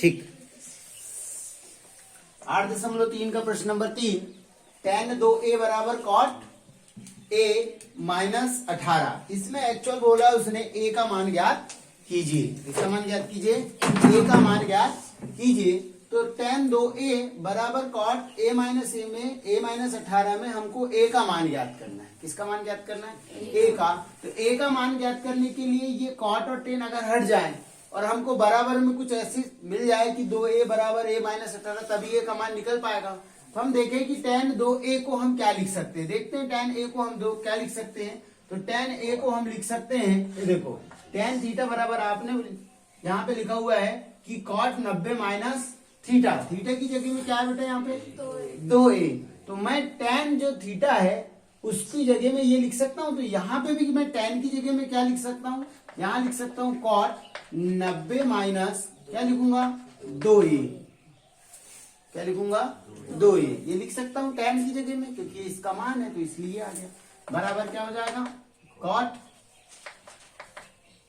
ठीक। 8.3 का प्रश्न नंबर 3, tan 2a बराबर cot a माइनस 18। इसमें एक्चुअल बोला उसने a का मान ज्ञात कीजिए। इसका मान ज्ञात कीजिए, a का मान ज्ञात कीजिए। तो tan 2a बराबर cot a माइनस a में a माइनस 18 में हमको a का मान ज्ञात करना है। किसका मान ज्ञात करना है? a का। तो a का मान ज्ञात करने के लिए ये cot और tan अगर हट जाए और हमको बराबर में कुछ ऐसी मिल जाए कि 2a बराबर a माइनस 18, तभी a का मान निकल पाएगा। तो हम देखें कि tan 2a को हम क्या लिख सकते हैं। देखते हैं tan a को हम क्या लिख सकते हैं। तो tan a को हम लिख सकते हैं, ये देखो tan थीटा बराबर आपने यहाँ पे लिखा हुआ है कि cot 90 माइनस थीटा। थीटा की जगह में क्या है बेटा यहाँ पे 2a। तो मैं tan जो थीटा है उसकी जगह में ये लिख सकता हूँ। तो यहाँ पे भी मैं tan की जगह में क्या लिख सकता हूँ, यहाँ लिख सकता हूँ cot 90 माइनस क्या लिखूंगा 2a। क्या लिखूंगा 2a, ये लिख सकता हूँ tan की जगह में क्योंकि इसका मान है तो इसलिए आ गया। बराबर क्या हो जाएगा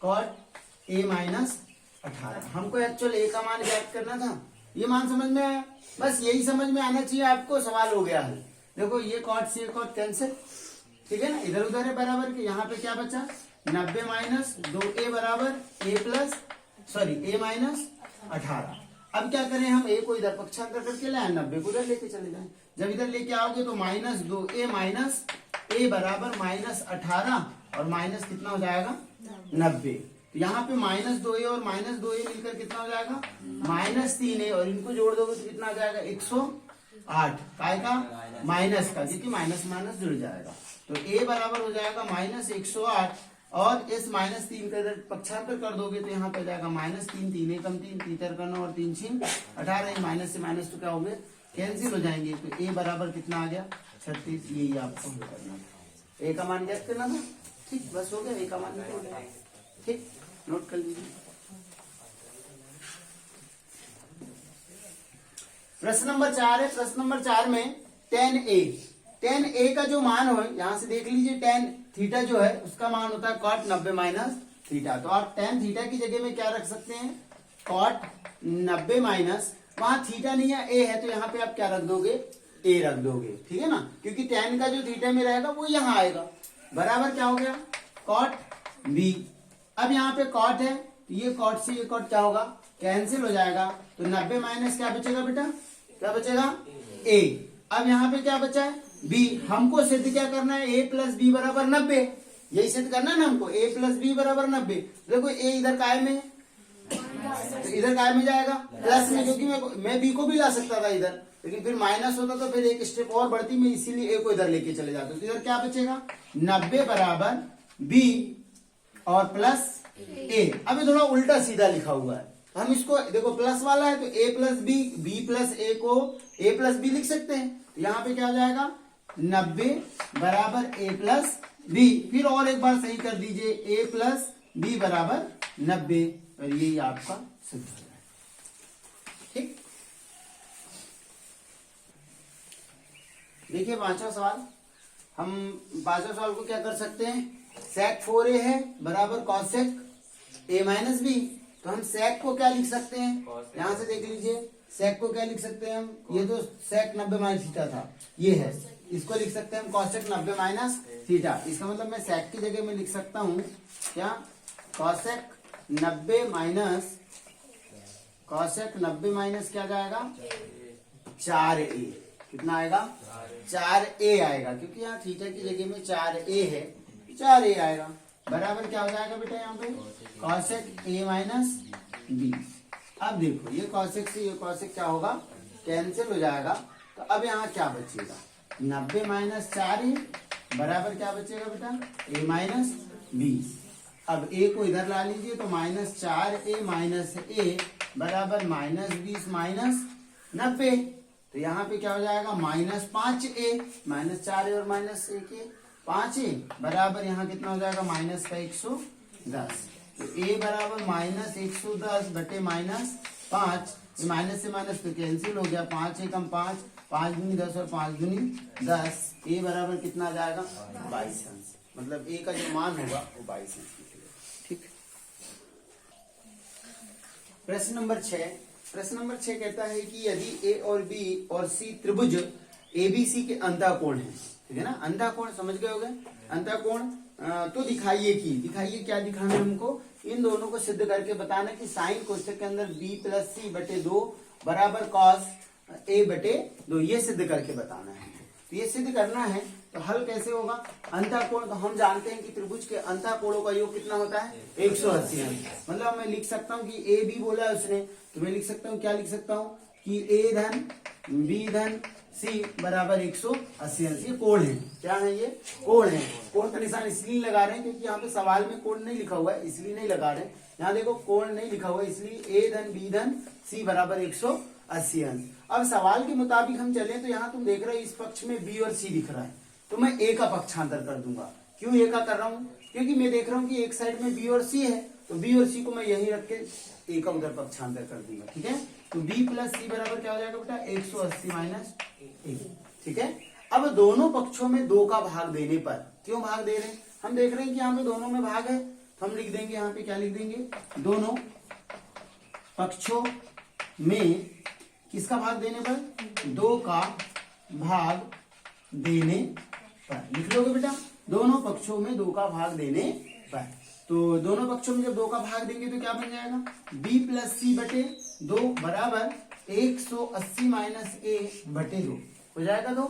cot a माइनस 18। हमको एक्चुअल a का मान ज्ञात करना था। ये मान समझ में आया, बस यही समझ में आना चाहिए आपको, सवाल हो गया है। देखो ये cot से cot कैंसिल, ठीक है ना, इधर उधर है बराबर के। यहाँ पे क्या बचा 90 माइनस 2a बराबर a माइनस 18। अब क्या करें हम, a को इधर पक्षांतर करके लाए, 90 को इधर लेके चले जाएं। जब इधर लेके आओगे तो माइनस 2a माइनस a बराबर माइनस 18 और माइनस कितना हो जाएगा 90। तो यहाँ पे माइनस 2a और माइनस 2a मिलकर कितना हो जाएगा माइनस 3a, और इनको जोड़ दोगे तो कितना आ जाएगा 108। काय का माइनस का, क्योंकि माइनस माइनस जुड़ जाएगा। तो a बराबर हो जाएगा माइनस 108 और इस माइनस 3 का इधर पक्षांतर कर दोगे तो यहाँ पे जाएगा माइनस 3, 3 एकम 3, 3 करना और 3 6 18। माइनस से माइनस तो क्या हो गए कैंसिल हो जाएंगे। तो a बराबर कितना आ गया 36। यही आपको करना था, a का मान ज्ञात करना था। ठीक, बस हो गया, a का मान निकल गया। ठीक, नोट कर लीजिए। प्रश्न नंबर 4 है। प्रश्न नंबर 4 में tan a का जो मान हो, यहां से देख लीजिए tan थीटा जो है उसका मान होता है cot 90 माइनस थीटा। तो आप tan थीटा की जगह में क्या रख सकते हैं cot 90 माइनस, वहां थीटा नहीं है a है तो यहाँ पे आप क्या रख दोगे a रख दोगे, ठीक है ना, क्योंकि tan का जो थीटा में रहेगा वो यहाँ आएगा। बराबर क्या हो गया cot b। अब यहाँ पे cot है तो ये cot से ये cot क्या होगा कैंसिल हो जाएगा। तो 90 माइनस क्या बचेगा बेटा, क्या बचेगा a। अब यहाँ पे क्या बचा है b। हमको सिद्ध क्या करना है a प्लस b बराबर 90, यही सिद्ध करना है ना हमको, a प्लस b बराबर 90। देखो a इधर काय में, तो इधर काय में जाएगा प्लस में, क्योंकि मैं b को भी ला सकता था इधर, लेकिन फिर माइनस होता तो फिर एक स्टेप और बढ़ती, मैं इसीलिए a को इधर लेके चले जाता। तो इधर क्या बचेगा 90 बराबर b और प्लस a। अब ये थोड़ा उल्टा सीधा लिखा हुआ है, हम इसको देखो प्लस वाला है तो a plus b, b plus a को a प्लस b लिख सकते हैं। तो यहाँ पे क्या हो जाएगा 90 बराबर a प्लस b। फिर और एक बार सही कर दीजिए, a प्लस b बराबर 90, और यही आपका सिद्ध हो रहा है। ठीक, देखिए पांचवा सवाल। हम पांचवा सवाल को क्या कर सकते हैं, sec 4a है बराबर cosec a माइनस b। तो हम sec को क्या लिख सकते हैं, यहां से देख लीजिए sec को क्या लिख सकते हैं हम, ये तो sec 90 माइनस थीटा था, ये है, इसको लिख सकते हैं हम cosec 90 माइनस थीटा। इसका मतलब मैं sec की जगह में लिख सकता हूं क्या cosec 90 माइनस क्या जाएगा 4a। कितना आएगा 4a आएगा, क्योंकि यहाँ थीटा की जगह में 4a है, 4a आएगा। बराबर क्या हो जाएगा बेटा यहाँ पे cosec a माइनस b। अब देखो ये cosec से ये cosec क्या होगा कैंसिल हो जाएगा। तो अब यहाँ क्या बचेगा 90 माइनस 4a बराबर क्या बचेगा बेटा a माइनस b। अब a को इधर ला लीजिए तो माइनस 4a माइनस a बराबर माइनस 20 माइनस 90। तो यहाँ पे क्या हो जाएगा माइनस 5a, माइनस 4a और माइनस a के 5a बराबर यहाँ कितना हो जाएगा माइनस का 110। तो a बराबर माइनस 110 बटे माइनस 5, माइनस से माइनस तो कैंसिल हो गया, 5 एकम 5, 5 दूनी 10 और 5 दूनी 10। a बराबर कितना आ जाएगा 22 अंश, मतलब a का जो मान होगा वो 22 अंश निकलेगा। ठीक, प्रश्न नंबर 6। प्रश्न नंबर 6 कहता है कि यदि ए और बी और सी त्रिभुज एबीसी के अंतःकोण है, ठीक है ना, अंतःकोण समझ गए होंगे, अंतःकोण तो दिखाइए क्या दिखाना है हमको, इन दोनों को सिद्ध करके बताना कि साइन कोष्ठक के अंदर b प्लस सी बटे 2 बराबर कॉस a बटे 2, ये सिद्ध करके बताना है। तो ये सिद्ध करना है तो हल कैसे होगा, अंतःकोण तो हम जानते हैं कि त्रिभुज के अंतःकोणों का योग कितना होता है 180 अंश। मतलब मैं लिख सकता हूँ कि ए बी बोला है उसने, तो मैं लिख सकता हूँ, क्या लिख सकता हूँ कि a धन b धन c बराबर 180 अंश। ये कोण है, क्या है, ये कोण है। कोण का निशान इसलिए लगा रहे हैं क्योंकि यहाँ पे सवाल में कोण नहीं लिखा हुआ है, इसलिए नहीं लगा रहे। यहाँ देखो कोण नहीं लिखा हुआ है, इसलिए a धन b धन c बराबर 180 अंश। अब सवाल के मुताबिक हम चले तो यहाँ तुम देख रहे हो इस पक्ष में b और c दिख रहा है, तो मैं a का पक्षांतर कर दूंगा। क्यों a का कर रहा हूँ, क्योंकि मैं देख रहा हूँ कि एक साइड में b और c है, तो b और c को मैं यही रख के a का उधर पक्षांतर कर दूंगा, ठीक है। तो b प्लस c बराबर क्या हो जाएगा बेटा 180 माइनस a, ठीक है। अब दोनों पक्षों में 2 का भाग देने पर, क्यों भाग दे रहे हैं, हम देख रहे हैं कि यहाँ पे दोनों में भाग है, तो हम लिख देंगे यहाँ पे, क्या लिख देंगे, दोनों पक्षों में किसका भाग देने पर, 2 का भाग देने पर। लिख लोगे बेटा, दोनों पक्षों में 2 का भाग देने पर। तो दोनों पक्षों में जब 2 का भाग देंगे तो क्या बन जाएगा, b प्लस सी बटे 2 बराबर 180 माइनस a बटे 2 हो जाएगा। तो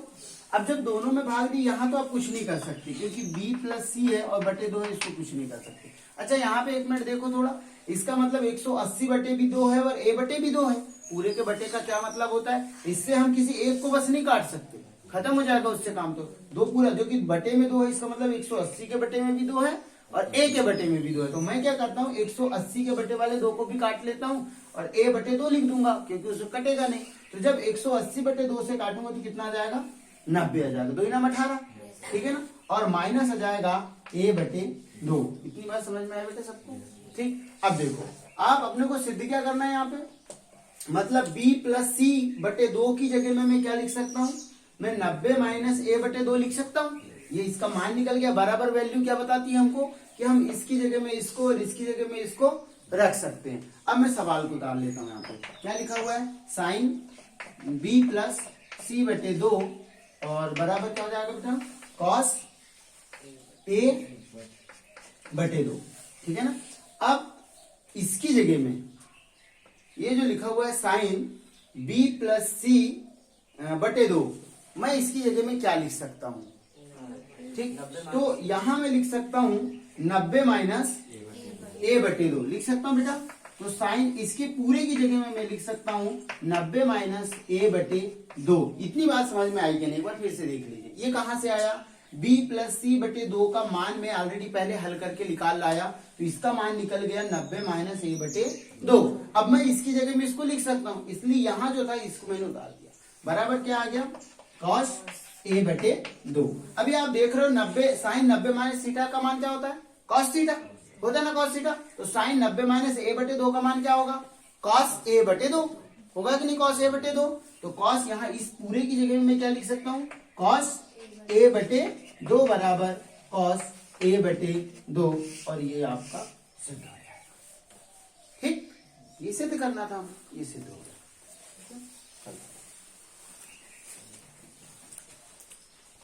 अब जब दोनों में भाग दी, यहाँ तो आप कुछ नहीं कर सकते क्योंकि b प्लस सी है और बटे 2 है, इसको कुछ नहीं कर सकते। अच्छा यहाँ पे एक मिनट देखो थोड़ा, इसका मतलब 180 बटे भी 2 है और a बटे भी 2 है। पूरे के बटे का क्या मतलब होता है, इससे हम किसी एक को बस नहीं काट सकते, खत्म हो जाएगा उससे काम। तो 2 पूरा जो कि बटे में 2 है, इसका मतलब 180 के बटे में भी 2 है और a के बटे में भी 2 है। तो मैं क्या करता हूँ, 180 के बटे वाले 2 को भी काट लेता हूँ और a बटे 2 लिख दूंगा क्योंकि उसको कटेगा नहीं। तो जब 180 बटे 2 से काटूंगा तो कितना आ जाएगा, 90 आ जाएगा, 2 नाम 18, ठीक है ना, और माइनस आ जाएगा a बटे 2। इतनी बात समझ में आया बेटे सबको, ठीक। अब देखो आप अपने को सिद्ध क्या करना है यहाँ पे, मतलब b प्लस सी बटे 2 की जगह में मैं क्या लिख सकता हूँ, मैं 90 माइनस a बटे 2 लिख सकता हूँ। ये इसका मान निकल गया। बराबर वैल्यू क्या बताती है हमको कि हम इसकी जगह में इसको और इसकी जगह में इसको रख सकते हैं। अब मैं सवाल को उतार लेता हूँ, यहाँ पे क्या लिखा हुआ है, साइन b प्लस सी बटे 2 और बराबर क्या हो जाएगा बेटा, कॉस a बटे 2, ठीक है ना। अब इसकी जगह में ये जो लिखा हुआ है साइन b प्लस सी बटे 2, मैं इसकी जगह में क्या लिख सकता हूँ, ठीक। तो यहां मैं लिख सकता हूँ 90 माइनस a बटे 2 लिख सकता हूँ बेटा। तो साइन इसके पूरे की जगह में मैं लिख सकता हूँ 90 माइनस a बटे 2। इतनी बात समझ में आई कि नहीं, एक बार फिर से देख लीजिए। ये कहां से आया, b प्लस सी बटे 2 का मान मैं ऑलरेडी पहले हल करके निकाल लाया, तो इसका मान निकल गया 90 माइनस a बटे 2। अब मैं इसकी जगह में इसको लिख सकता हूँ, इसलिए यहाँ जो था इसको मैंने उतार दिया। बराबर क्या आ गया, कॉस a बटे 2। अभी आप देख रहे हो 90 साइन 90 माइनस थीटा का मान क्या होता है, कॉस थीटा होता है ना, कॉस थीटा। तो साइन 90 माइनस a बटे 2 का मान क्या होगा, कॉस a बटे 2 होगा कि नहीं, कॉस a बटे 2। तो कॉस यहाँ इस पूरे की जगह में मैं क्या लिख सकता हूँ, कॉस a बटे 2 बराबर कॉस a बटे 2, और ये आपका सिद्ध हो जाएगा, ठीक। ये सिद्ध करना था, ये सिद्ध हो गया।